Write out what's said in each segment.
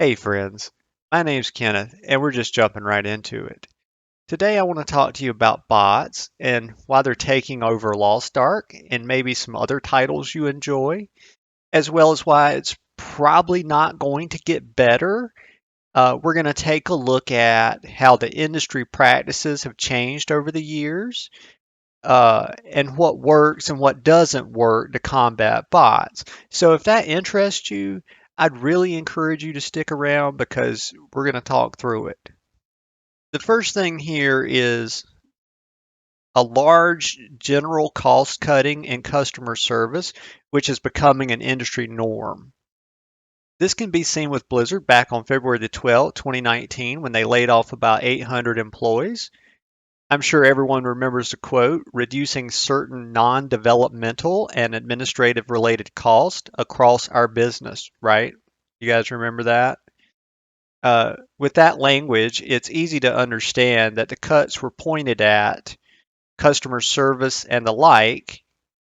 Hey friends, my name's Kenneth and we're just jumping right into it. Today I want to talk to you about bots and why they're taking over Lost Ark and maybe some other titles you enjoy, as well as why it's probably not going to get better. We're going to take a look at how the industry practices have changed over the years, and what works and what doesn't work to combat bots. So if that interests you, I'd really encourage you to stick around because we're going to talk through it. The first thing here is a large general cost cutting in customer service, which is becoming an industry norm. This can be seen with Blizzard back on February the 12th, 2019, when they laid off about 800 employees. I'm sure everyone remembers the quote, reducing certain non-developmental and administrative related costs across our business, right? You guys remember that? With that language, it's easy to understand that the cuts were pointed at customer service and the like,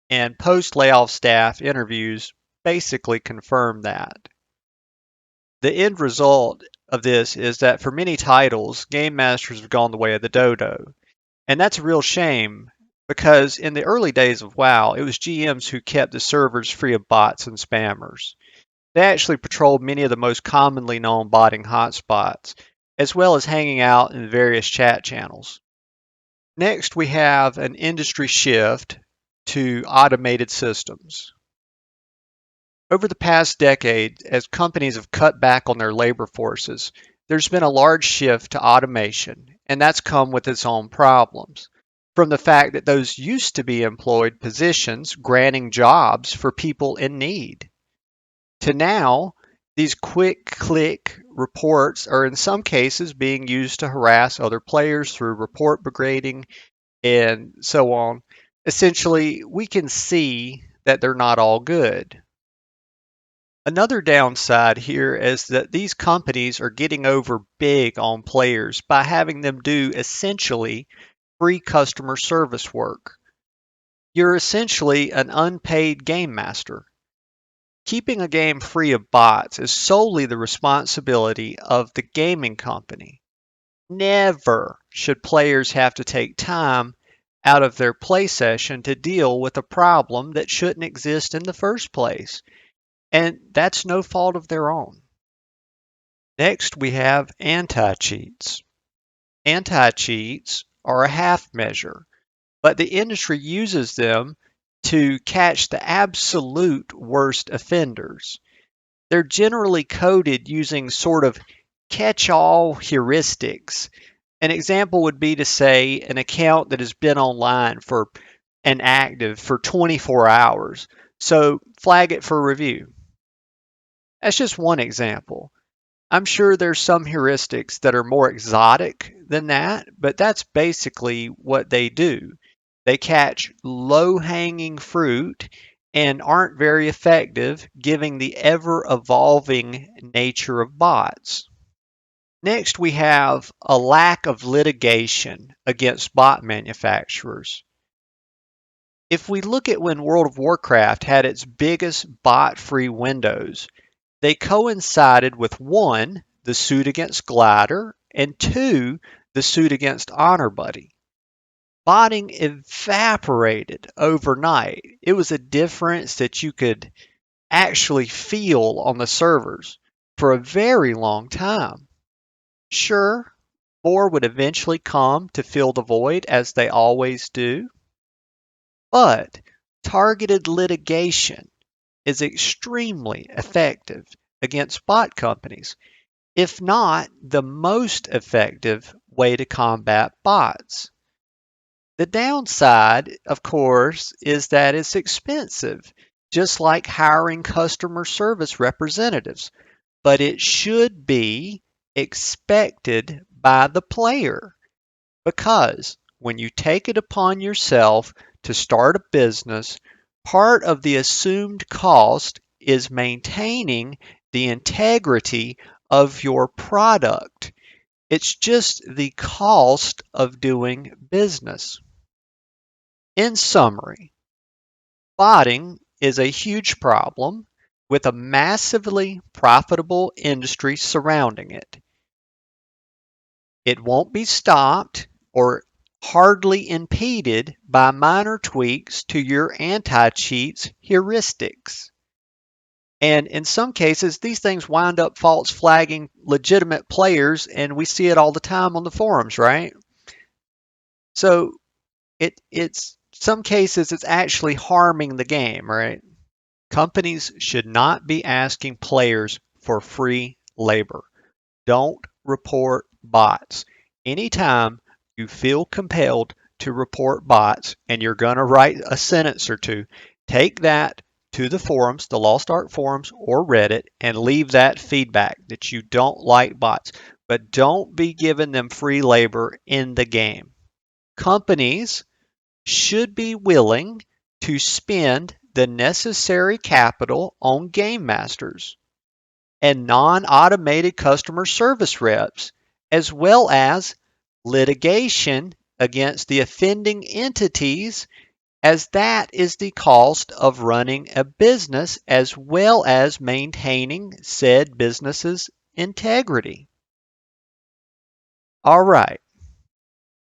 and post-layoff staff interviews basically confirm that. The end result of this is that for many titles, game masters have gone the way of the dodo. And that's a real shame because in the early days of WoW, it was GMs who kept the servers free of bots and spammers. They actually patrolled many of the most commonly known botting hotspots, as well as hanging out in various chat channels. Next, we have an industry shift to automated systems. Over the past decade, as companies have cut back on their labor forces, there's been a large shift to automation, and that's come with its own problems. From the fact that those used to be employed positions granting jobs for people in need, to now these quick click reports are in some cases being used to harass other players through report degrading and so on. Essentially, we can see that they're not all good. Another downside here is that these companies are getting over big on players by having them do essentially free customer service work. You're essentially an unpaid game master. Keeping a game free of bots is solely the responsibility of the gaming company. Never should players have to take time out of their play session to deal with a problem that shouldn't exist in the first place. And that's no fault of their own. Next, we have anti-cheats. Anti-cheats are a half measure, but the industry uses them to catch the absolute worst offenders. They're generally coded using sort of catch-all heuristics. An example would be to say an account that has been online for and active for 24 hours. So flag it for review. That's just one example. I'm sure there's some heuristics that are more exotic than that, but that's basically what they do. They catch low-hanging fruit and aren't very effective, given the ever-evolving nature of bots. Next, we have a lack of litigation against bot manufacturers. If we look at when World of Warcraft had its biggest bot-free windows, they coincided with one, the suit against Glider, and two, the suit against Honor Buddy. Botting evaporated overnight. It was a difference that you could actually feel on the servers for a very long time. Sure, more would eventually come to fill the void as they always do, but targeted litigation is extremely effective against bot companies, if not the most effective way to combat bots. The downside, of course, is that it's expensive, just like hiring customer service representatives, but it should be expected by the player because when you take it upon yourself to start a business, part of the assumed cost is maintaining the integrity of your product. It's just the cost of doing business. In summary, botting is a huge problem with a massively profitable industry surrounding it. It won't be stopped or hardly impeded by minor tweaks to your anti-cheats heuristics. And in some cases, these things wind up false flagging legitimate players, and we see it all the time on the forums, right? So it's some cases it's actually harming the game, right? Companies should not be asking players for free labor. Don't report bots. Anytime you feel compelled to report bots and you're going to write a sentence or two, take that to the forums, the Lost Ark forums or Reddit, and leave that feedback that you don't like bots. But don't be giving them free labor in the game. Companies should be willing to spend the necessary capital on game masters and non-automated customer service reps, as well as litigation against the offending entities, as that is the cost of running a business as well as maintaining said business's integrity. All right,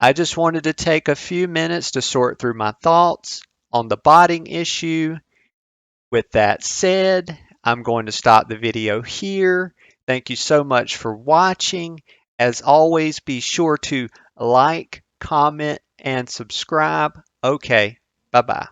I just wanted to take a few minutes to sort through my thoughts on the botting issue. With that said, I'm going to stop the video here. Thank you so much for watching. As always, be sure to like, comment, and subscribe. Okay, bye-bye.